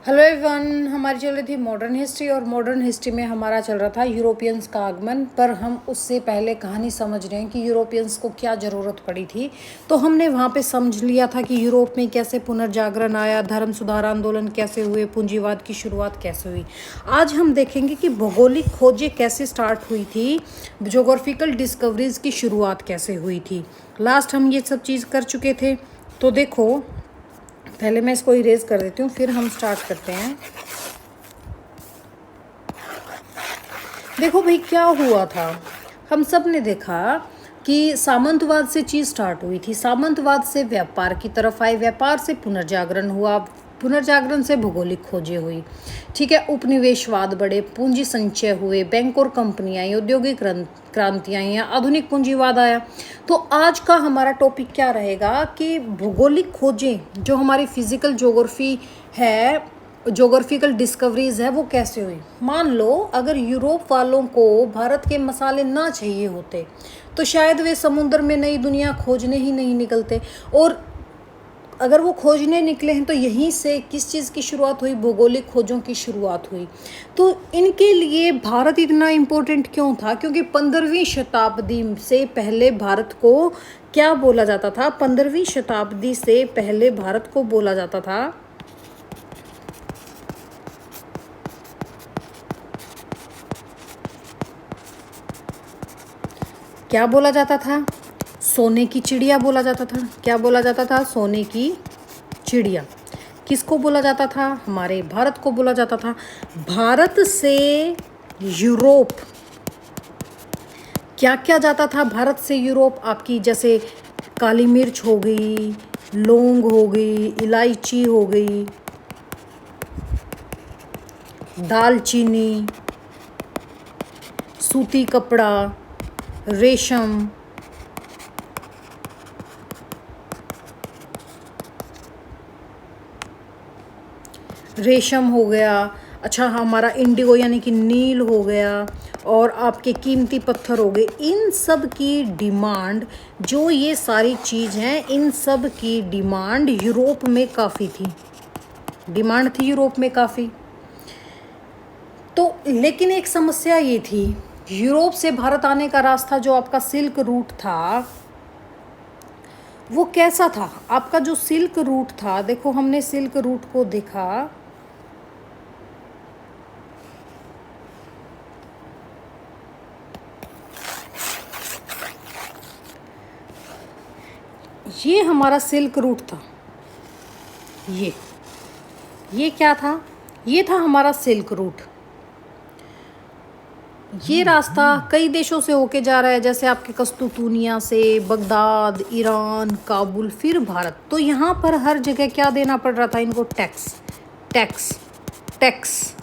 Hello everyone, हमारी चल रही थी मॉडर्न हिस्ट्री और मॉडर्न हिस्ट्री में हमारा चल रहा था यूरोपियंस का आगमन। पर हम उससे पहले कहानी समझ रहे हैं कि यूरोपियंस को क्या ज़रूरत पड़ी थी। तो हमने वहाँ पे समझ लिया था कि यूरोप में कैसे पुनर्जागरण आया, धर्म सुधार आंदोलन कैसे हुए, पूंजीवाद की शुरुआत कैसे हुई। आज हम देखेंगे कि भौगोलिक खोजें कैसे स्टार्ट हुई थी, जोग्राफिकल डिस्कवरीज की शुरुआत कैसे हुई थी। लास्ट हम ये सब चीज़ कर चुके थे। तो देखो, पहले मैं इसको इरेज कर देती हूँ, फिर हम स्टार्ट करते हैं। देखो भाई, क्या हुआ था। हम सब ने देखा कि सामंतवाद से चीज़ स्टार्ट हुई थी, सामंतवाद से व्यापार की तरफ आए, व्यापार से पुनर्जागरण हुआ, पुनर्जागरण से भौगोलिक खोजें हुई। ठीक है, उपनिवेशवाद बढ़े, पूंजी संचय हुए, बैंक और कंपनियां आई, औद्योगिक क्रांतियां आई, आधुनिक पूंजीवाद आया। तो आज का हमारा टॉपिक क्या रहेगा कि भौगोलिक खोजें, जो हमारी फिजिकल ज्योग्राफी है, जोग्राफिकल डिस्कवरीज है, वो कैसे हुई। मान लो अगर यूरोप वालों को भारत के मसाले ना चाहिए होते तो शायद वे समुद्र में नई दुनिया खोजने ही नहीं निकलते। और अगर वो खोजने निकले हैं तो यहीं से किस चीज़ की शुरुआत हुई, भौगोलिक खोजों की शुरुआत हुई। तो इनके लिए भारत इतना इम्पोर्टेंट क्यों था? क्योंकि 15वीं शताब्दी से पहले भारत को क्या बोला जाता था? 15वीं शताब्दी से पहले भारत को बोला जाता था, क्या बोला जाता था? सोने की चिड़िया बोला जाता था। क्या बोला जाता था? सोने की चिड़िया। किसको बोला जाता था? हमारे भारत को बोला जाता था। भारत से यूरोप क्या क्या जाता था? भारत से यूरोप आपकी जैसे काली मिर्च हो गई, लौंग हो गई, इलायची हो गई, दालचीनी, सूती कपड़ा, रेशम, रेशम हो गया। अच्छा, हमारा इंडिगो यानी कि नील हो गया, और आपके कीमती पत्थर हो गए। इन सब की डिमांड, जो ये सारी चीज़ हैं, इन सब की डिमांड यूरोप में काफ़ी थी। डिमांड थी यूरोप में काफ़ी। तो लेकिन एक समस्या ये थी, यूरोप से भारत आने का रास्ता जो आपका सिल्क रूट था, वो कैसा था? आपका जो सिल्क रूट था, देखो हमने सिल्क रूट को देखा। ये हमारा सिल्क रूट था। ये क्या था? ये था हमारा सिल्क रूट। ये रास्ता कई देशों से होके जा रहा है, जैसे आपके कस्तूतुनिया से, बगदाद, ईरान, काबुल, फिर भारत। तो यहाँ पर हर जगह क्या देना पड़ रहा था इनको? Tax, tax, tax,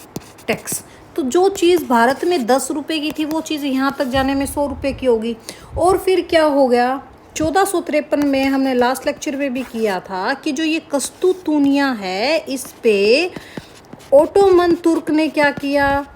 tax. तो जो चीज़ भारत में 10 रुपये की थी, वो चीज़ यहाँ तक जाने में 100 रुपये की होगी। और फिर क्या हो गया? 1453 में हमने लास्ट लेक्चर में भी किया था कि जो ये कस्तूतुनिया है, इस पे ओटोमन तुर्क ने क्या किया?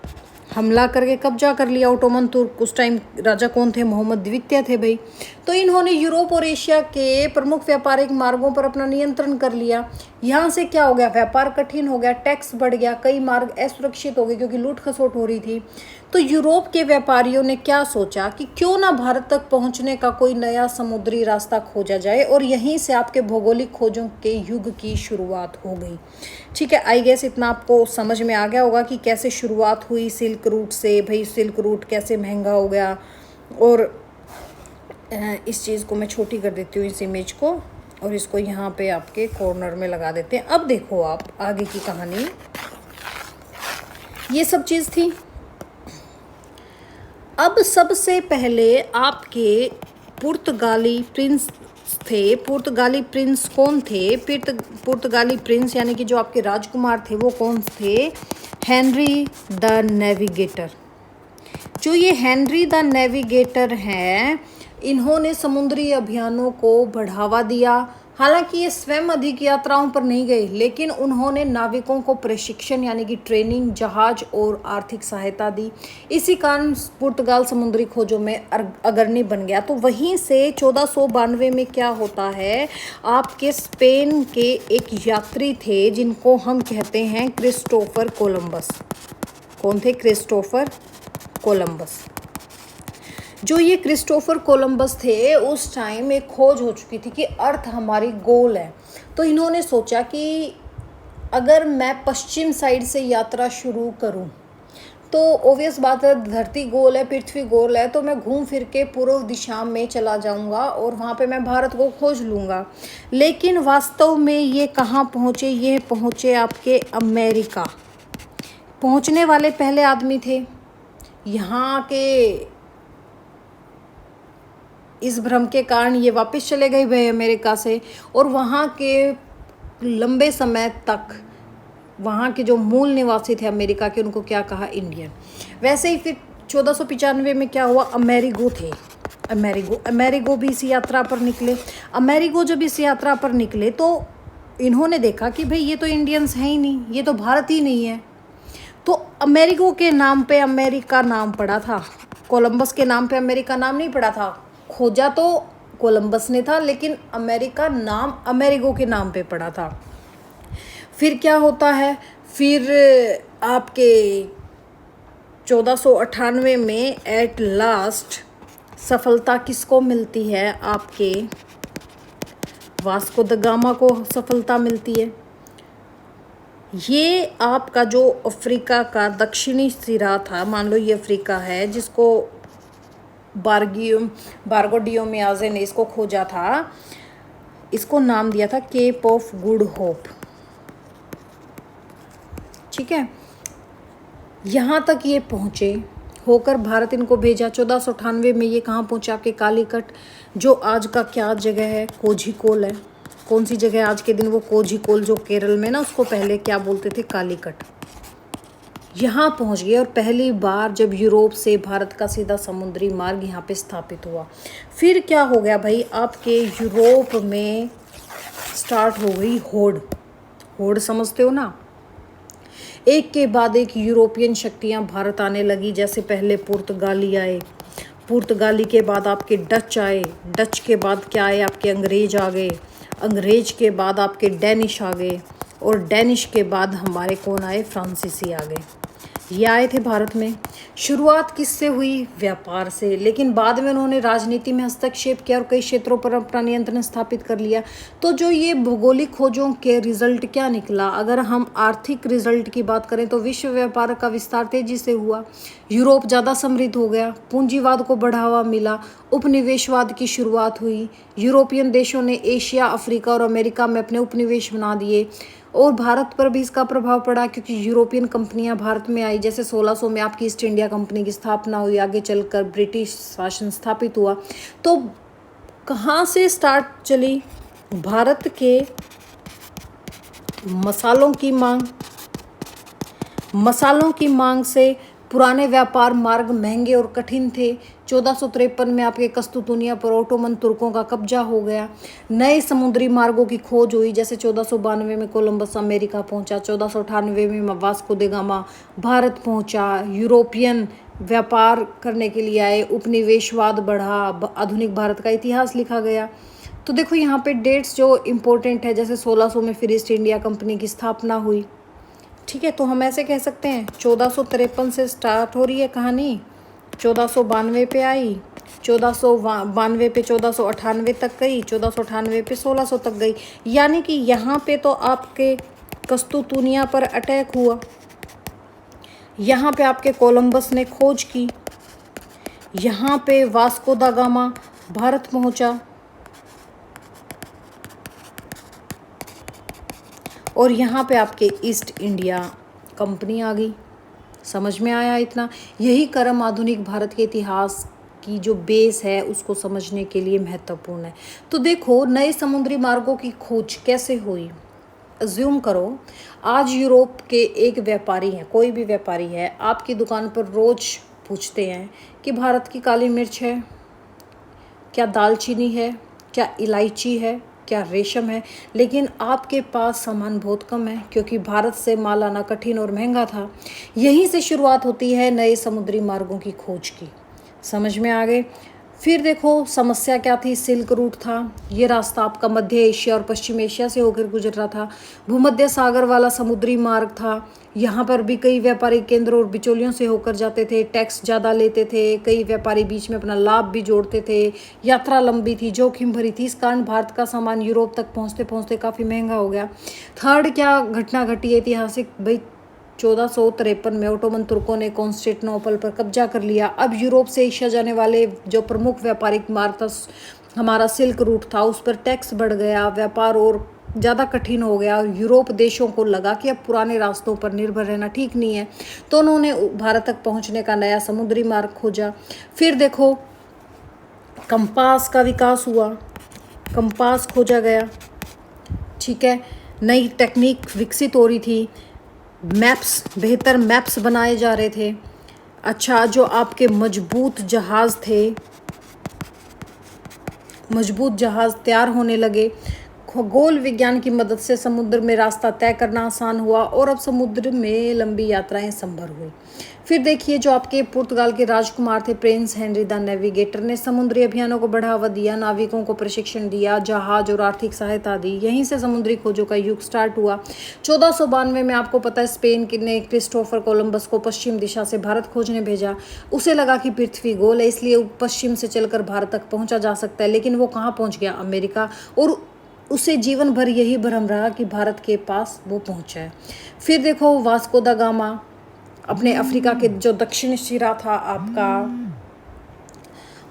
हमला करके कब्जा कर लिया। ओटोमन तुर्क उस टाइम राजा कौन थे? मोहम्मद द्वितीय थे भाई। तो इन्होंने यूरोप और एशिया के प्रमुख व्यापारिक मार्गों पर अपना नियंत्रण कर लिया। यहाँ से क्या हो गया? व्यापार कठिन हो गया, टैक्स बढ़ गया, कई मार्ग असुरक्षित हो गए क्योंकि लूट खसोट हो रही थी। तो यूरोप के व्यापारियों ने क्या सोचा कि क्यों ना भारत तक पहुँचने का कोई नया समुद्री रास्ता खोजा जाए, और यहीं से आपके भौगोलिक खोजों के युग की शुरुआत हो गई। ठीक है, आई गेस इतना आपको समझ में आ गया होगा कि कैसे शुरुआत हुई सिल्क रूट से। भाई सिल्क रूट कैसे महंगा हो गया। और इस चीज़ को मैं छोटी कर देती हूँ, इस इमेज को, और इसको यहाँ पे आपके कॉर्नर में लगा देते हैं। अब देखो आप आगे की कहानी। ये सब चीज़ थी। अब सबसे पहले आपके पुर्तगाली प्रिंस थे। पुर्तगाली प्रिंस कौन थे? पुर्तगाली प्रिंस यानी कि जो आपके राजकुमार थे, वो कौन थे? Henry the navigator. जो ये हेनरी द नेविगेटर हैं, इन्होंने समुद्री अभियानों को बढ़ावा दिया। हालांकि ये स्वयं अधिक यात्राओं पर नहीं गए, लेकिन उन्होंने नाविकों को प्रशिक्षण यानी कि ट्रेनिंग, जहाज और आर्थिक सहायता दी। इसी कारण पुर्तगाल समुद्री खोजों में अग्रणी बन गया। तो वहीं से 1492 में क्या होता है, आपके स्पेन के एक यात्री थे जिनको हम कहते हैं क्रिस्टोफर कोलंबस। कौन थे? Christopher Columbus. जो ये क्रिस्टोफर कोलंबस थे, उस टाइम एक खोज हो चुकी थी कि अर्थ हमारी गोल है। तो इन्होंने सोचा कि अगर मैं पश्चिम साइड से यात्रा शुरू करूं तो ओवियस बात है, धरती गोल है, पृथ्वी गोल है, तो मैं घूम फिर के पूर्व दिशा में चला जाऊंगा और वहाँ पे मैं भारत को खोज लूँगा। लेकिन वास्तव में ये कहाँ पहुँचे? ये पहुँचे आपके अमेरिका। पहुँचने वाले पहले आदमी थे। यहाँ के इस भ्रम के कारण ये वापस चले गए भाई अमेरिका से, और वहाँ के लंबे समय तक वहाँ के जो मूल निवासी थे अमेरिका के, उनको क्या कहा? इंडियन। वैसे ही फिर 1495 में क्या हुआ? अमेरिगो थे। अमेरिगो भी इस यात्रा पर निकले। अमेरिगो जब इस यात्रा पर निकले तो इन्होंने देखा कि भाई ये तो इंडियंस हैं ही नहीं, ये तो भारत ही नहीं है। तो अमेरिगो के नाम पे अमेरिका नाम पड़ा था, कोलंबस के नाम पे अमेरिका नाम नहीं पड़ा था। खोजा तो कोलंबस ने था, लेकिन अमेरिका नाम अमेरिगो के नाम पे पड़ा था। फिर क्या होता है? फिर आपके 1498 में एट लास्ट सफलता किसको मिलती है? आपके वास्को द गामा को सफलता मिलती है। ये आपका जो अफ्रीका का दक्षिणी सिरा था, मान लो ये अफ्रीका है, जिसको बारगो डियोमियाजे ने इसको खोजा था, इसको नाम दिया था केप ऑफ गुड होप। ठीक है, यहाँ तक ये पहुँचे, होकर भारत इनको भेजा। 1498 में ये कहाँ पहुँचा? आपके कालीकट, जो आज का क्या जगह है? कोझिकोड है। कौन सी जगह आज के दिन? वो कोझिकोड जो केरल में ना, उसको पहले क्या बोलते थे? कालीकट। यहाँ पहुँच गए और पहली बार जब यूरोप से भारत का सीधा समुद्री मार्ग यहाँ पे स्थापित हुआ। फिर क्या हो गया भाई? आपके यूरोप में स्टार्ट हो गई होड़। होड़ समझते हो ना? एक के बाद एक यूरोपियन शक्तियाँ भारत आने लगी। जैसे पहले पुर्तगाली आए, पुर्तगाली के बाद आपके डच आए, डच के बाद क्या आए? आपके अंग्रेज आ गए, अंग्रेज के बाद आपके डेनिश आ गए, और डेनिश के बाद हमारे कौन आए? फ्रांसीसी आ गए। ये आए थे भारत में। शुरुआत किससे हुई? व्यापार से, लेकिन बाद में उन्होंने राजनीति में हस्तक्षेप किया और कई क्षेत्रों पर अपना नियंत्रण स्थापित कर लिया। तो जो ये भौगोलिक खोजों के रिजल्ट क्या निकला? अगर हम आर्थिक रिजल्ट की बात करें तो विश्व व्यापार का विस्तार तेजी से हुआ, यूरोप ज़्यादा समृद्ध हो गया, पूंजीवाद को बढ़ावा मिला, उपनिवेशवाद की शुरुआत हुई, यूरोपियन देशों ने एशिया, अफ्रीका और अमेरिका में अपने उपनिवेश बना दिए, और भारत पर भी इसका प्रभाव पड़ा क्योंकि यूरोपियन कंपनियां भारत में आई। जैसे 1600 में आपकी ईस्ट इंडिया कंपनी की स्थापना हुई, आगे चलकर ब्रिटिश शासन स्थापित हुआ। तो कहाँ से स्टार्ट चली? भारत के मसालों की मांग से पुराने व्यापार मार्ग महंगे और कठिन थे। 1453 में आपके कस्तूतुनिया पर ओटोमन तुर्कों का कब्जा हो गया। नए समुद्री मार्गों की खोज हुई। जैसे 1492 में कोलंबस अमेरिका पहुंचा, 1498 में वास्को द गामा भारत पहुंचा, यूरोपियन व्यापार करने के लिए आए, उपनिवेशवाद बढ़ा, आधुनिक भारत का इतिहास लिखा गया। तो देखो यहाँ पे डेट्स जो इम्पोर्टेंट है, जैसे 1600 में फिर ईस्ट इंडिया कंपनी की स्थापना हुई। ठीक है, तो हम ऐसे कह सकते हैं 1453 से स्टार्ट हो रही है कहानी, 1492 पे आई, 1492 पे 1498 तक गई, 1498 पे 1600 तक गई। यानी कि यहाँ पे तो आपके कस्तूतुनिया पर अटैक हुआ, यहाँ पे आपके कोलंबस ने खोज की, यहाँ पे वास्को दा गामा भारत पहुँचा, और यहाँ पे आपके ईस्ट इंडिया कंपनी आ गई। समझ में आया इतना? यही क्रम आधुनिक भारत के इतिहास की जो बेस है उसको समझने के लिए महत्वपूर्ण है। तो देखो नए समुद्री मार्गों की खोज कैसे हुई। अज्यूम करो आज यूरोप के एक व्यापारी हैं, कोई भी व्यापारी है, आपकी दुकान पर रोज पूछते हैं कि भारत की काली मिर्च है क्या, दालचीनी है क्या, इलायची है क्या रेशम है, लेकिन आपके पास सामान बहुत कम है क्योंकि भारत से माल आना कठिन और महंगा था। यहीं से शुरुआत होती है नए समुद्री मार्गों की खोज की। समझ में आ गए। फिर देखो समस्या क्या थी। सिल्क रूट था। ये रास्ता आपका मध्य एशिया और पश्चिम एशिया से होकर गुजर रहा था। भूमध्य सागर वाला समुद्री मार्ग था। यहाँ पर भी कई व्यापारिक केंद्रों और बिचौलियों से होकर जाते थे। टैक्स ज़्यादा लेते थे। कई व्यापारी बीच में अपना लाभ भी जोड़ते थे। यात्रा लंबी थी, जोखिम भरी थी। इस कारण भारत का सामान यूरोप तक पहुँचते पहुँचते काफ़ी महंगा हो गया। थर्ड क्या घटना घटी ऐतिहासिक भाई, 1453 में ओटोमन तुर्कों ने कॉन्स्टेंटिनोपल पर कब्जा कर लिया। अब यूरोप से एशिया जाने वाले जो प्रमुख व्यापारिक मार्ग था, हमारा सिल्क रूट था, उस पर टैक्स बढ़ गया। व्यापार और ज़्यादा कठिन हो गया। यूरोप देशों को लगा कि अब पुराने रास्तों पर निर्भर रहना ठीक नहीं है, तो उन्होंने भारत तक पहुंचने का नया समुद्री मार्ग खोजा। फिर देखो कंपास का विकास हुआ। कंपास खोजा गया। ठीक है, नई टेक्निक विकसित हो रही थी। मैप्स, बेहतर मैप्स बनाए जा रहे थे। अच्छा, जो आपके मजबूत जहाज़ थे, मजबूत जहाज़ तैयार होने लगे। खगोल विज्ञान की मदद से समुद्र में रास्ता तय करना आसान हुआ और अब समुद्र में लंबी यात्राएं संभव हुई। फिर देखिए जो आपके पुर्तगाल के राजकुमार थे प्रिंस हेनरी द नेविगेटर ने समुद्री अभियानों को बढ़ावा दिया, नाविकों को प्रशिक्षण दिया, जहाज और आर्थिक सहायता दी। यहीं से समुद्री खोजों का युग स्टार्ट हुआ। 1492 में आपको पता है स्पेन ने क्रिस्टोफर कोलंबस को पश्चिम दिशा से भारत खोजने भेजा। उसे लगा कि पृथ्वी गोल है, इसलिए पश्चिम से चलकर भारत तक पहुंचा जा सकता है। लेकिन वो कहाँ पहुंच गया? अमेरिका। और उसे जीवन भर यही भ्रम रहा कि भारत के पास वो पहुंचा है। फिर देखो वास्को दा गामा अपने अफ्रीका के जो दक्षिण सिरा था आपका,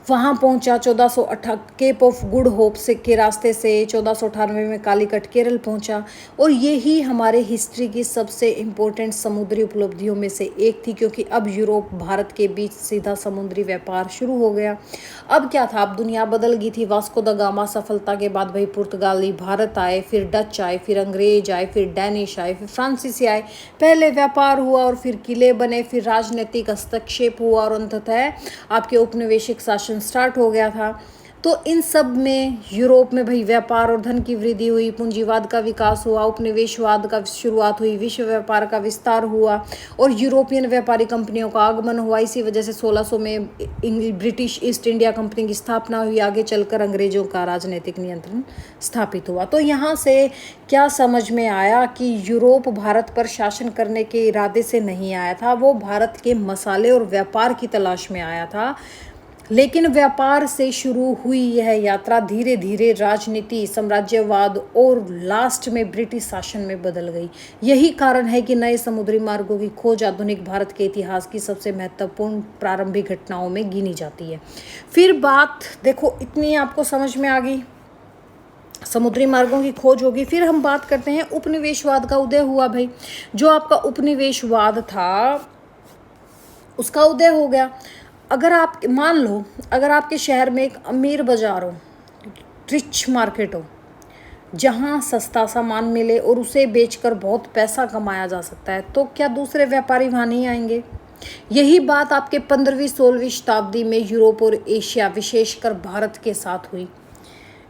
वहाँ पहुंचा। 1408 केप ऑफ गुड होप से के रास्ते से 1498 में कालीकट केरल पहुंचा। और यही हमारे हिस्ट्री की सबसे इम्पोर्टेंट समुद्री उपलब्धियों में से एक थी, क्योंकि अब यूरोप भारत के बीच सीधा समुद्री व्यापार शुरू हो गया। अब क्या था? अब दुनिया बदल गई थी। वास्को द गामा सफलता के बाद भाई पुर्तगाली भारत आए, फिर डच आए, फिर अंग्रेज आए, फिर डैनिश आए, फिर फ्रांसीसी आए। पहले व्यापार हुआ और फिर किले बने, फिर राजनीतिक हस्तक्षेप हुआ और अंततः आपके उपनिवेशिक शासन स्टार्ट हो गया था। तो इन सब में यूरोप में भाई व्यापार और धन की वृद्धि हुई, पूंजीवाद का विकास हुआ, उपनिवेशवाद का शुरुआत हुई, विश्व व्यापार का विस्तार हुआ और यूरोपियन व्यापारी कंपनियों का आगमन हुआ। इसी वजह से 1600 में ब्रिटिश ईस्ट इंडिया कंपनी की स्थापना हुई। आगे चलकर अंग्रेजों का राजनीतिक नियंत्रण स्थापित हुआ। तो यहाँ से क्या समझ में आया कि यूरोप भारत पर शासन करने के इरादे से नहीं आया था, वो भारत के मसाले और व्यापार की तलाश में आया था। लेकिन व्यापार से शुरू हुई यह यात्रा धीरे धीरे राजनीति, साम्राज्यवाद और लास्ट में ब्रिटिश शासन में बदल गई। यही कारण है कि नए समुद्री मार्गों की खोज आधुनिक भारत के इतिहास की सबसे महत्वपूर्ण प्रारंभिक घटनाओं में गिनी जाती है। फिर बात देखो, इतनी आपको समझ में आ गई, समुद्री मार्गों की खोज होगी। फिर हम बात करते हैं उपनिवेशवाद का उदय हुआ। भाई जो आपका उपनिवेशवाद था उसका उदय हो गया। अगर आप मान लो, अगर आपके शहर में एक अमीर बाजार हो, रिच मार्केट हो, जहाँ सस्ता सामान मिले और उसे बेचकर बहुत पैसा कमाया जा सकता है, तो क्या दूसरे व्यापारी वहाँ नहीं आएंगे? यही बात आपके 15वीं 16वीं शताब्दी में यूरोप और एशिया, विशेषकर भारत के साथ हुई।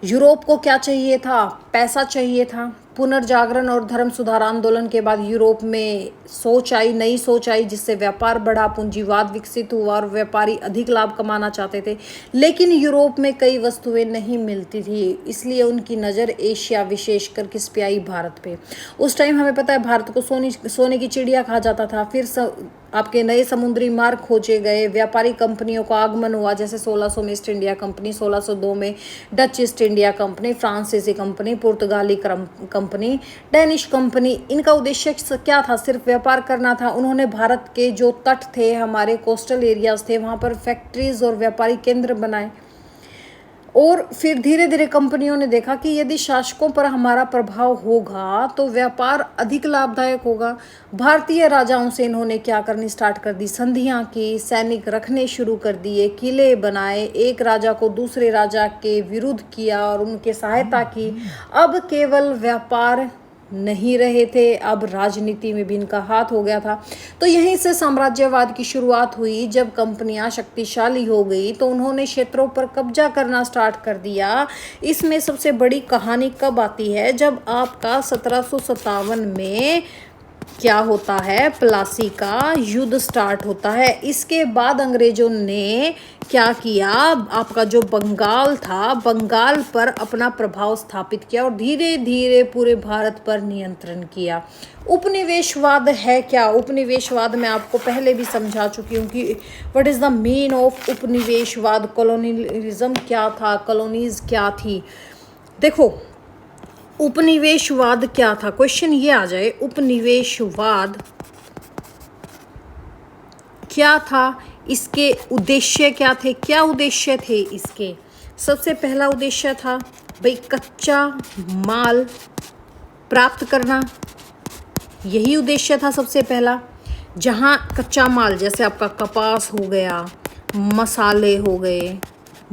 यूरोप को क्या चाहिए था? पैसा चाहिए था। पुनर्जागरण और धर्म सुधार आंदोलन के बाद यूरोप में सोच आई, नई सोच आई, जिससे व्यापार बढ़ा, पूंजीवाद विकसित हुआ और व्यापारी अधिक लाभ कमाना चाहते थे। लेकिन यूरोप में कई वस्तुएं नहीं मिलती थी, इसलिए उनकी नज़र एशिया, विशेषकर किस पे आई? भारत पे। उस टाइम हमें पता है भारत को सोने की चिड़िया कहा जाता था। फिर आपके नए समुद्री मार्ग खोजे गए, व्यापारी कंपनियों का आगमन हुआ, जैसे 1600 में ईस्ट इंडिया कंपनी, 1602 में डच ईस्ट इंडिया कंपनी, फ्रांसीसी कंपनी, पुर्तगाली कंपनी, डेनिश कंपनी। इनका उद्देश्य क्या था? सिर्फ व्यापार करना था। उन्होंने भारत के जो तट थे, हमारे कोस्टल एरियाज थे, वहाँ पर फैक्ट्रीज और व्यापारी केंद्र बनाए। और फिर धीरे धीरे कंपनियों ने देखा कि यदि शासकों पर हमारा प्रभाव होगा तो व्यापार अधिक लाभदायक होगा। भारतीय राजाओं से इन्होंने क्या करनी स्टार्ट कर दी? संधियां की, सैनिक रखने शुरू कर दिए, किले बनाए, एक राजा को दूसरे राजा के विरुद्ध किया और उनके सहायता की। अब केवल व्यापार नहीं रहे थे, अब राजनीति में भी इनका हाथ हो गया था। तो यहीं से साम्राज्यवाद की शुरुआत हुई। जब कंपनियां शक्तिशाली हो गई तो उन्होंने क्षेत्रों पर कब्जा करना स्टार्ट कर दिया। इसमें सबसे बड़ी कहानी कब आती है, जब आपका 1757 में क्या होता है, प्लासी का युद्ध स्टार्ट होता है। इसके बाद अंग्रेजों ने क्या किया, आपका जो बंगाल था, बंगाल पर अपना प्रभाव स्थापित किया और धीरे धीरे पूरे भारत पर नियंत्रण किया। उपनिवेशवाद है क्या, उपनिवेशवाद मैं आपको पहले भी समझा चुकी हूँ कि what is the mean of उपनिवेशवाद। कॉलोनियलिज्म क्या था, कॉलोनीज क्या थी। देखो उपनिवेशवाद क्या था, क्वेश्चन ये आ जाए, उपनिवेशवाद क्या था, इसके उद्देश्य क्या थे, क्या उद्देश्य थे इसके। सबसे पहला उद्देश्य था भाई कच्चा माल प्राप्त करना, यही उद्देश्य था सबसे पहला। जहाँ कच्चा माल जैसे आपका कपास हो गया, मसाले हो गए,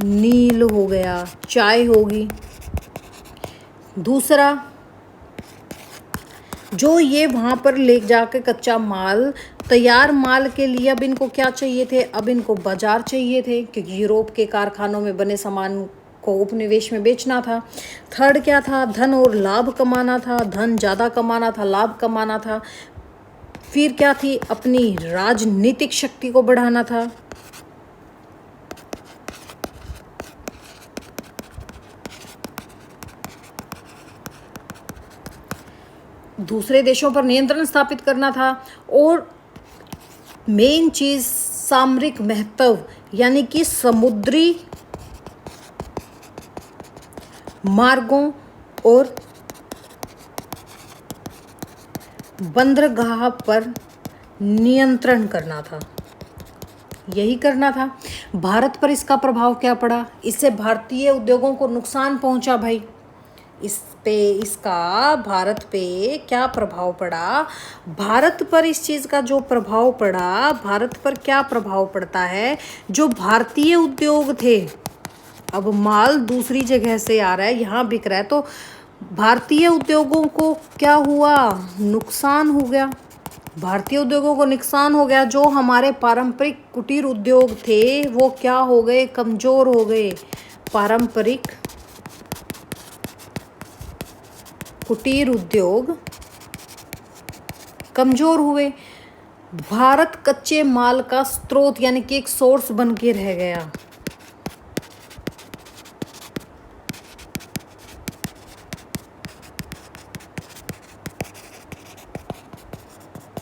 नील हो गया, चाय होगी। दूसरा, जो ये वहाँ पर ले जाके कच्चा माल, तैयार माल के लिए अब इनको क्या चाहिए थे, अब इनको बाजार चाहिए थे, क्योंकि यूरोप के कारखानों में बने सामान को उपनिवेश में बेचना था। थर्ड क्या था, धन और लाभ कमाना था, धन ज़्यादा कमाना था, लाभ कमाना था। फिर क्या थी, अपनी राजनीतिक शक्ति को बढ़ाना था। दूसरे देशों पर नियंत्रण स्थापित करना था। और मेन चीज सामरिक महत्व, यानी कि समुद्री मार्गों और बंदरगाह पर नियंत्रण करना था, यही करना था। भारत पर इसका प्रभाव क्या पड़ा, इससे भारतीय उद्योगों को नुकसान पहुंचा भाई। इस पे इसका भारत पे क्या प्रभाव पड़ा, भारत पर इस चीज़ का जो प्रभाव पड़ा, भारत पर क्या प्रभाव पड़ता है, जो भारतीय उद्योग थे, अब माल दूसरी जगह से आ रहा है, यहाँ बिक रहा है, तो भारतीय उद्योगों को क्या हुआ, नुकसान हो गया। भारतीय उद्योगों को नुकसान हो गया। जो हमारे पारंपरिक कुटीर उद्योग थे वो क्या हो गए, कमजोर हो गए। पारंपरिक कुटीर उद्योग कमजोर हुए। भारत कच्चे माल का स्रोत यानी कि एक सोर्स बन के रह गया।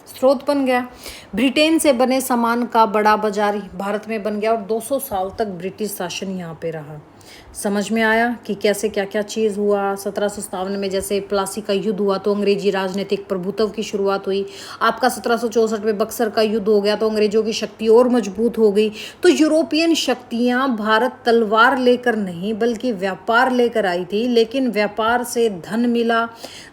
स्रोत बन गया। ब्रिटेन से बने सामान का बड़ा बाजार भारत में बन गया और 200 साल तक ब्रिटिश शासन यहाँ पे रहा। समझ में आया कि कैसे क्या क्या चीज़ हुआ। 1757 में जैसे प्लासी का युद्ध हुआ तो अंग्रेजी राजनीतिक प्रभुत्व की शुरुआत हुई। आपका 1764 में बक्सर का युद्ध हो गया तो अंग्रेजों की शक्ति और मजबूत हो गई। तो यूरोपियन शक्तियाँ भारत तलवार लेकर नहीं बल्कि व्यापार लेकर आई थी, लेकिन व्यापार से धन मिला,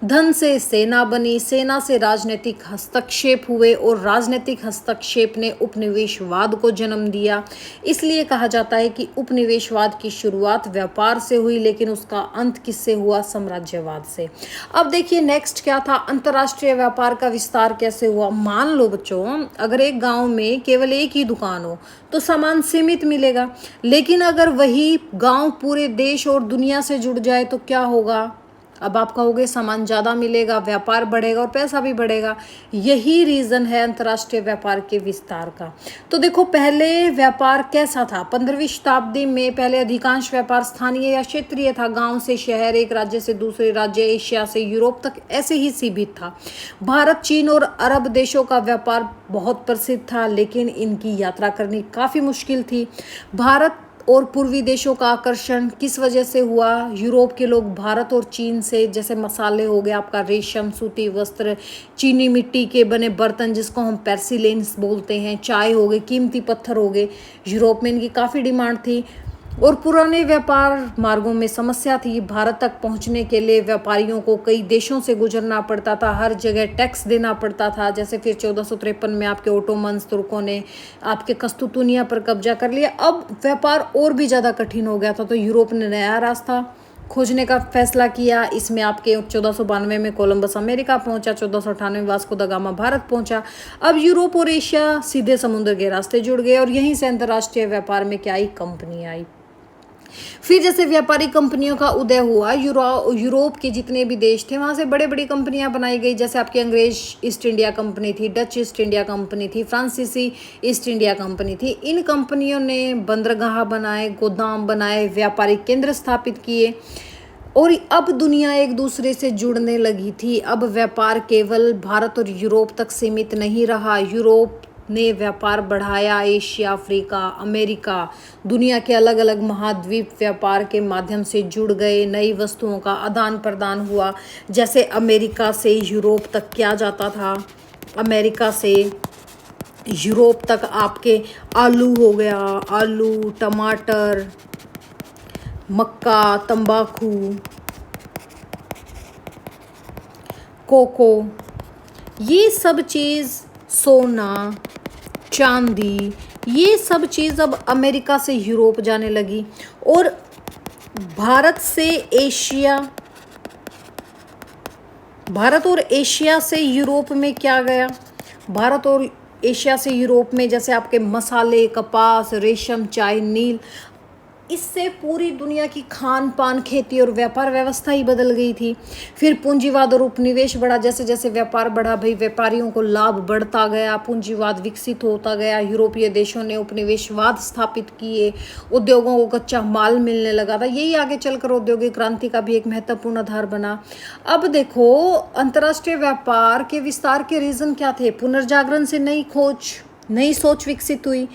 धन से सेना बनी, सेना से राजनीतिक हस्तक्षेप हुए और राजनीतिक हस्तक्षेप ने उपनिवेशवाद को जन्म दिया। इसलिए कहा जाता है कि उपनिवेशवाद की शुरुआत व्यापार से हुई, लेकिन उसका अंत किससे हुआ, साम्राज्यवाद से। अब देखिए नेक्स्ट क्या था, अंतर्राष्ट्रीय व्यापार का विस्तार कैसे हुआ। मान लो बच्चों, अगर एक गांव में केवल एक ही दुकान हो तो सामान सीमित मिलेगा, लेकिन अगर वही गांव पूरे देश और दुनिया से जुड़ जाए तो क्या होगा, अब आप कहोगे सामान ज़्यादा मिलेगा, व्यापार बढ़ेगा और पैसा भी बढ़ेगा। यही रीज़न है अंतर्राष्ट्रीय व्यापार के विस्तार का। तो देखो पहले व्यापार कैसा था, 15वीं शताब्दी में पहले अधिकांश व्यापार स्थानीय या क्षेत्रीय था। गांव से शहर, एक राज्य से दूसरे राज्य, एशिया से यूरोप तक ऐसे ही सीमित था। भारत, चीन और अरब देशों का व्यापार बहुत प्रसिद्ध था, लेकिन इनकी यात्रा करनी काफ़ी मुश्किल थी। भारत और पूर्वी देशों का आकर्षण किस वजह से हुआ, यूरोप के लोग भारत और चीन से, जैसे मसाले हो गए, आपका रेशम, सूती वस्त्र, चीनी मिट्टी के बने बर्तन जिसको हम पेर्सिलेंस बोलते हैं, चाय हो गए, कीमती पत्थर हो गए, यूरोप में इनकी काफ़ी डिमांड थी। और पुराने व्यापार मार्गों में समस्या थी। भारत तक पहुंचने के लिए व्यापारियों को कई देशों से गुजरना पड़ता था, हर जगह टैक्स देना पड़ता था। जैसे फिर 1453 में आपके ओटोमन्स तुर्कों ने आपके कस्तूतुनिया पर कब्जा कर लिया। अब व्यापार और भी ज़्यादा कठिन हो गया था, तो यूरोप ने नया रास्ता खोजने का फैसला किया। इसमें आपके 1492 में कोलंबस अमेरिका पहुंचा, 1498 में वास्को दा गामा भारत पहुंचा। अब यूरोप और एशिया सीधे समुद्र के रास्ते जुड़ गए और यहीं से अंतर्राष्ट्रीय व्यापार में क्या आई, कंपनी आई। फिर जैसे व्यापारिक कंपनियों का उदय हुआ, यूरोप के जितने भी देश थे वहाँ से बड़े बड़ी कंपनियां बनाई गई। जैसे आपकी अंग्रेज ईस्ट इंडिया कंपनी थी, डच ईस्ट इंडिया कंपनी थी, फ्रांसीसी ईस्ट इंडिया कंपनी थी। इन कंपनियों ने बंदरगाह बनाए, गोदाम बनाए, व्यापारिक केंद्र स्थापित किए और अब दुनिया एक दूसरे से जुड़ने लगी थी। अब व्यापार केवल भारत और यूरोप तक सीमित नहीं रहा। यूरोप ने व्यापार बढ़ाया, एशिया, अफ्रीका, अमेरिका, दुनिया के अलग अलग महाद्वीप व्यापार के माध्यम से जुड़ गए। नई वस्तुओं का आदान प्रदान हुआ। जैसे अमेरिका से यूरोप तक क्या जाता था, अमेरिका से यूरोप तक आपके आलू हो गया, आलू, टमाटर, मक्का, तंबाकू, कोको, ये सब चीज़, सोना, चांदी, ये सब चीज़ अब अमेरिका से यूरोप जाने लगी। और भारत और एशिया से यूरोप में क्या गया, भारत और एशिया से यूरोप में जैसे आपके मसाले, कपास, रेशम, चाय, नील, इससे पूरी दुनिया की खान पान, खेती और व्यापार व्यवस्था ही बदल गई थी। फिर पूंजीवाद और उपनिवेश बढ़ा। जैसे जैसे व्यापार बढ़ा भाई, व्यापारियों को लाभ बढ़ता गया, पूंजीवाद विकसित होता गया। यूरोपीय देशों ने उपनिवेशवाद स्थापित किए, उद्योगों को कच्चा माल मिलने लगा था। यही आगे चलकर औद्योगिक क्रांति का भी एक महत्वपूर्ण आधार बना। अब देखो, अंतर्राष्ट्रीय व्यापार के विस्तार के रीजन क्या थे? पुनर्जागरण से नई खोज, नई सोच विकसित हुई,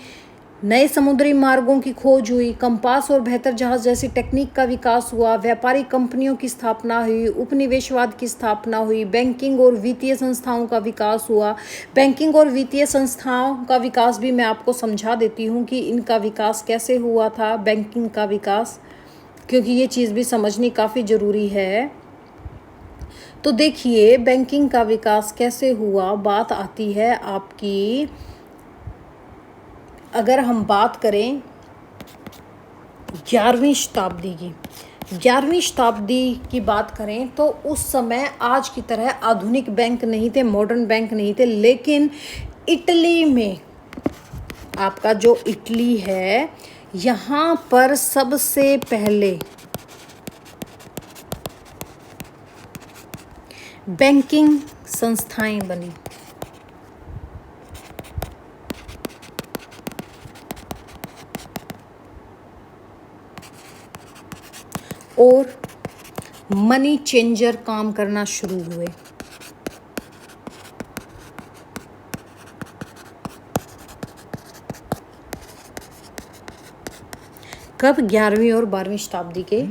नए समुद्री मार्गों की खोज हुई, कंपास और बेहतर जहाज जैसी टेक्निक का विकास हुआ, व्यापारिक कंपनियों की स्थापना हुई, उपनिवेशवाद की स्थापना हुई, बैंकिंग और वित्तीय संस्थाओं का विकास हुआ। बैंकिंग और वित्तीय संस्थाओं का विकास भी मैं आपको समझा देती हूँ कि इनका विकास कैसे हुआ था, बैंकिंग का विकास, क्योंकि ये चीज़ भी समझनी काफ़ी ज़रूरी है। तो देखिए, बैंकिंग का विकास कैसे हुआ, बात आती है आपकी, अगर हम बात करें 11वीं शताब्दी की, 11वीं शताब्दी की बात करें तो उस समय आज की तरह आधुनिक बैंक नहीं थे, मॉडर्न बैंक नहीं थे, लेकिन इटली में, आपका जो इटली है, यहाँ पर सबसे पहले बैंकिंग संस्थाएं बनी। और मनी चेंजर काम करना शुरू हुए। कब? 11वीं और 12वीं शताब्दी के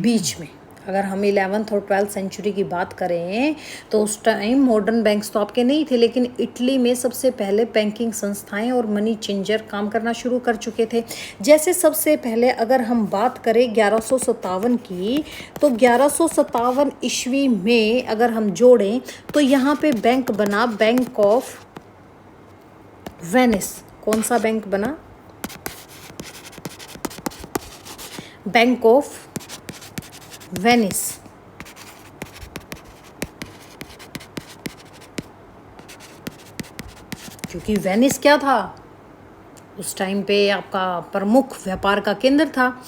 बीच में। अगर हम 11th और 12th सेंचुरी की बात करें तो उस टाइम मॉडर्न बैंक्स तो आपके नहीं थे, लेकिन इटली में सबसे पहले बैंकिंग संस्थाएं और मनी चेंजर काम करना शुरू कर चुके थे। जैसे सबसे पहले अगर हम बात करें 1157 की, तो 1157 ईस्वी में अगर हम जोड़ें तो यहाँ पे बैंक बना, बैंक ऑफ वेनिस। कौन सा बैंक बना? Bank of Venice. क्योंकि वेनिस क्या था? उस टाइम पे आपका प्रमुख व्यापार का केंद्र था।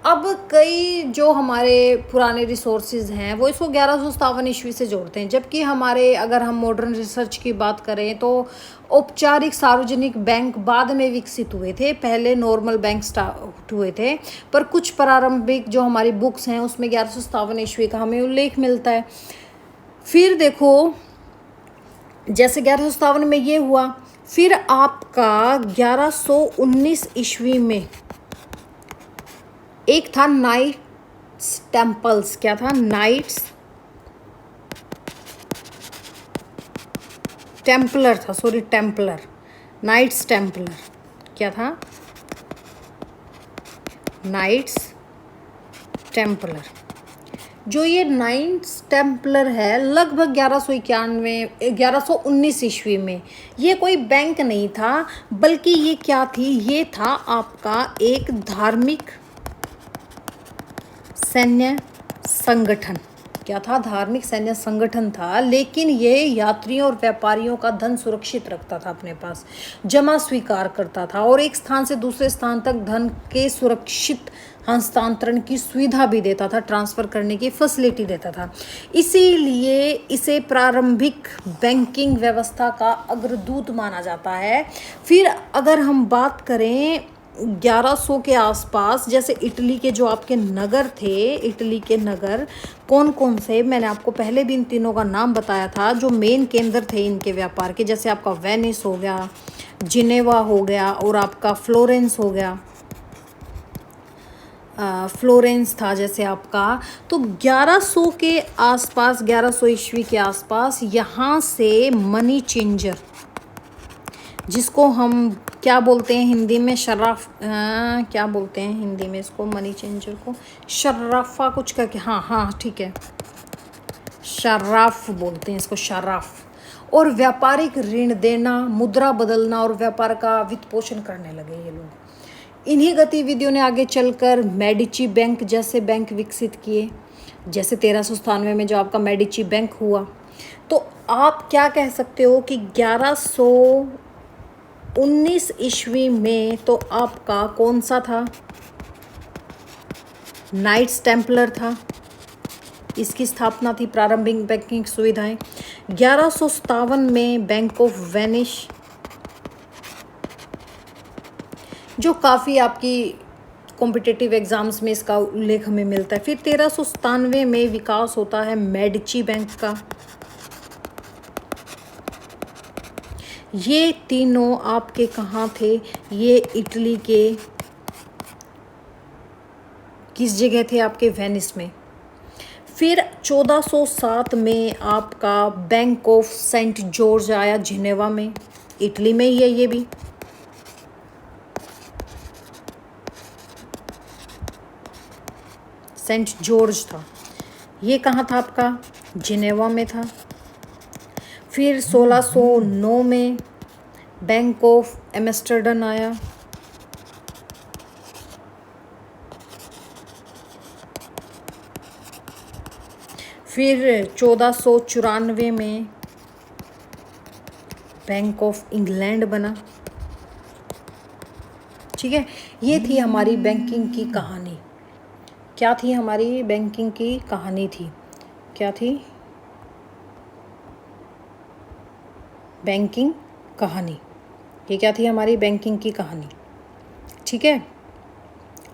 अब कई जो हमारे पुराने रिसोर्सेज हैं वो इसको 1157 ईस्वी से जोड़ते हैं, जबकि हमारे, अगर हम मॉडर्न रिसर्च की बात करें तो औपचारिक सार्वजनिक बैंक बाद में विकसित हुए थे, पहले नॉर्मल बैंक स्टार्ट हुए थे। पर कुछ प्रारंभिक जो हमारी बुक्स हैं उसमें 1157 ईस्वी का हमें उल्लेख मिलता है। फिर देखो, जैसे 1157 में ये हुआ, फिर आपका 1119 ईस्वी में एक था नाइट्स टेम्पल्स। क्या था? नाइट्स टेम्पलर था, सॉरी टेम्पलर, नाइट्स टेम्पलर। क्या था? Knights templar. जो ये नाइट्स टेम्पलर है लगभग 1119 ईस्वी में, ये कोई बैंक नहीं था, बल्कि ये क्या थी? ये था आपका एक धार्मिक सैन्य संगठन। क्या था? धार्मिक सैन्य संगठन था, लेकिन ये यात्रियों और व्यापारियों का धन सुरक्षित रखता था, अपने पास जमा स्वीकार करता था और एक स्थान से दूसरे स्थान तक धन के सुरक्षित हस्तांतरण की सुविधा भी देता था, ट्रांसफर करने की फैसिलिटी देता था। इसीलिए इसे प्रारंभिक बैंकिंग व्यवस्था का अग्रदूत माना जाता है। फिर अगर हम बात करें 1100 के आसपास, जैसे इटली के जो आपके नगर थे, इटली के नगर कौन कौन से, मैंने आपको पहले भी इन तीनों का नाम बताया था, जो मेन केंद्र थे इनके व्यापार के, जैसे आपका वेनिस हो गया, जिनेवा हो गया और आपका फ्लोरेंस हो गया, फ्लोरेंस था जैसे आपका। तो 1100 के आसपास, 1100 ईस्वी के आसपास यहाँ से मनी चेंजर, जिसको हम क्या बोलते हैं हिंदी में, शर्राफ, क्या बोलते हैं हिंदी में इसको, मनी चेंजर को शर्राफा कुछ करके, हाँ हाँ ठीक है, शर्राफ बोलते हैं इसको, शर्राफ। और व्यापारिक ऋण देना, मुद्रा बदलना और व्यापार का वित्त पोषण करने लगे ये लोग। इन्हीं गतिविधियों ने आगे चलकर मेडिची बैंक जैसे बैंक विकसित किए, जैसे 1397 में जो आपका मेडिची बैंक हुआ। तो आप क्या कह सकते हो कि 1119 ईस्वी में तो आपका कौन सा था, नाइट्स टेम्पलर था, इसकी स्थापना थी, प्रारंभिक बैंकिंग सुविधाएं। 1157 में बैंक ऑफ वेनिस, जो काफ़ी आपकी कॉम्पिटिटिव एग्जाम्स में इसका उल्लेख हमें मिलता है। फिर 1397 में विकास होता है मेडिची बैंक का। ये तीनों आपके कहाँ थे, ये इटली के किस जगह थे, आपके वेनिस में। फिर 1407 में आपका बैंक ऑफ सेंट जॉर्ज आया जिनेवा में, इटली में ही है ये भी। सेंट जॉर्ज था, ये कहाँ था आपका, जिनेवा में था। फिर 1609 में बैंक ऑफ एम्स्टर्डम आया। फिर 1494 में बैंक ऑफ इंग्लैंड बना। ठीक है, ये थी हमारी बैंकिंग की कहानी। क्या थी हमारी बैंकिंग की कहानी थी, क्या थी, बैंकिंग कहानी। ये क्या थी हमारी बैंकिंग की कहानी। ठीक है,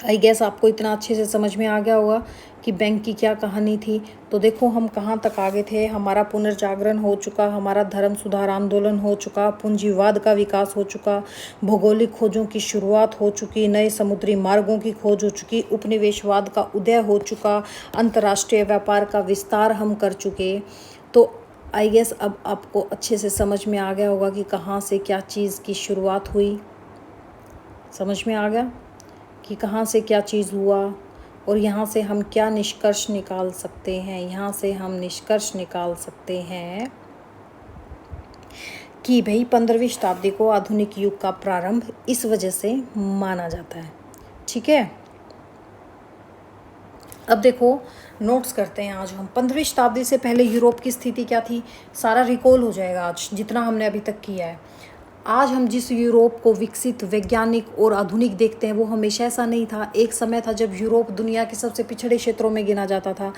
आई गेस आपको इतना अच्छे से समझ में आ गया होगा कि बैंक की क्या कहानी थी। तो देखो हम कहाँ तक आगे थे, हमारा पुनर्जागरण हो चुका, हमारा धर्म सुधार आंदोलन हो चुका, पूंजीवाद का विकास हो चुका, भौगोलिक खोजों की शुरुआत हो चुकी, नए समुद्री मार्गों की खोज हो चुकी, उपनिवेशवाद का उदय हो चुका, अंतर्राष्ट्रीय व्यापार का विस्तार हम कर चुके। तो आई गेस अब आपको अच्छे से समझ में आ गया होगा कि कहाँ से क्या चीज़ की शुरुआत हुई। समझ में आ गया कि कहाँ से क्या चीज़ हुआ और यहाँ से हम क्या निष्कर्ष निकाल सकते हैं। यहाँ से हम निष्कर्ष निकाल सकते हैं कि भाई 15वीं शताब्दी को आधुनिक युग का प्रारंभ इस वजह से माना जाता है। ठीक है, अब देखो नोट्स करते हैं आज हम। 15वीं शताब्दी से पहले यूरोप की स्थिति क्या थी, सारा रिकॉल हो जाएगा आज जितना हमने अभी तक किया है। आज हम जिस यूरोप को विकसित, वैज्ञानिक और आधुनिक देखते हैं वो हमेशा ऐसा नहीं था। एक समय था जब यूरोप दुनिया के सबसे पिछड़े क्षेत्रों में गिना जाता था।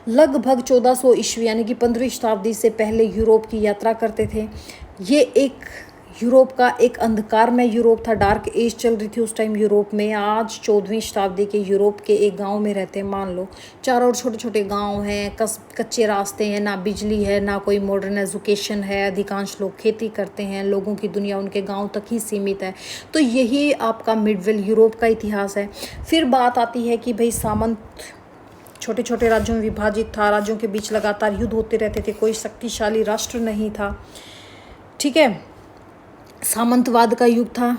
लगभग 1400 ईस्वी यानी कि 15वीं शताब्दी से पहले यूरोप की यात्रा करते थे। ये एक यूरोप का एक अंधकार में यूरोप था, डार्क एज चल रही थी उस टाइम यूरोप में। आज 14वीं शताब्दी के यूरोप के एक गांव में रहते हैं, मान लो चारों ओर छोटे छोटे गांव हैं, कच्चे रास्ते हैं, ना बिजली है, ना कोई मॉडर्न एजुकेशन है, अधिकांश लोग खेती करते हैं, लोगों की दुनिया उनके गांव तक ही सीमित है। तो यही आपका मिडवेल यूरोप का इतिहास है। फिर बात आती है कि भाई सामंत छोटे छोटे राज्यों में विभाजित था, राज्यों के बीच लगातार युद्ध होते रहते थे, कोई शक्तिशाली राष्ट्र नहीं था। ठीक है, सामंतवाद का युग था,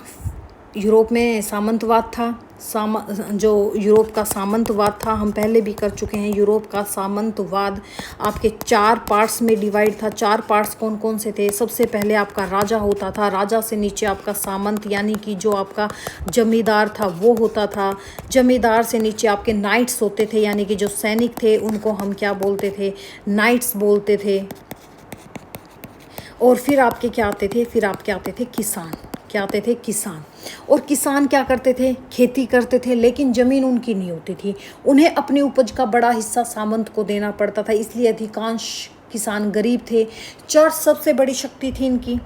यूरोप में सामंतवाद था। जो यूरोप का सामंतवाद था, हम पहले भी कर चुके हैं। यूरोप का सामंतवाद आपके 4 पार्ट्स में डिवाइड था। 4 पार्ट्स कौन कौन से थे? सबसे पहले आपका राजा होता था, राजा से नीचे आपका सामंत यानी कि जो आपका जमींदार था वो होता था। जमींदार से नीचे आपके नाइट्स होते थे यानी कि जो सैनिक थे उनको हम क्या बोलते थे? नाइट्स बोलते थे। और फिर आपके क्या आते थे? फिर आपके आते थे किसान। क्या आते थे? किसान। और किसान क्या करते थे? खेती करते थे, लेकिन ज़मीन उनकी नहीं होती थी। उन्हें अपनी उपज का बड़ा हिस्सा सामंत को देना पड़ता था, इसलिए अधिकांश किसान गरीब थे। चर्च सबसे बड़ी शक्ति थी इनकी।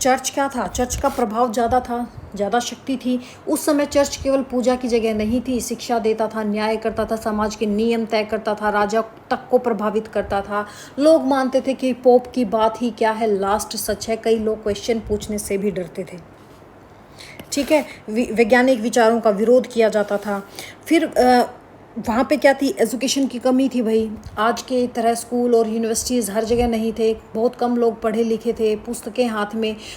चर्च क्या था? चर्च का प्रभाव ज़्यादा था, ज़्यादा शक्ति थी। उस समय चर्च केवल पूजा की जगह नहीं थी, शिक्षा देता था, न्याय करता था, समाज के नियम तय करता था, राजा तक को प्रभावित करता था। लोग मानते थे कि पोप की बात ही क्या है, लास्ट सच है। कई लोग क्वेश्चन पूछने से भी डरते थे। ठीक है, वैज्ञानिक विचारों का विरोध किया जाता था। फिर वहाँ पे क्या थी? एजुकेशन की कमी थी भाई। आज के तरह स्कूल और यूनिवर्सिटीज़ हर जगह नहीं थे, बहुत कम लोग पढ़े लिखे थे।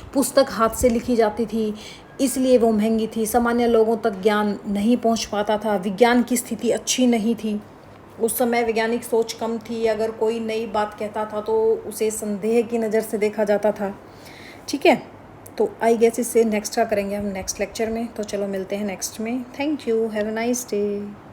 पुस्तक हाथ से लिखी जाती थी, इसलिए वो महंगी थी। सामान्य लोगों तक ज्ञान नहीं पहुँच पाता था। विज्ञान की स्थिति अच्छी नहीं थी। उस समय वैज्ञानिक सोच कम थी। अगर कोई नई बात कहता था तो उसे संदेह की नज़र से देखा जाता था। ठीक है, तो आई गेस इससे नेक्स्ट का करेंगे हम नेक्स्ट लेक्चर में। तो चलो मिलते हैं नेक्स्ट में। Thank you, have a nice day.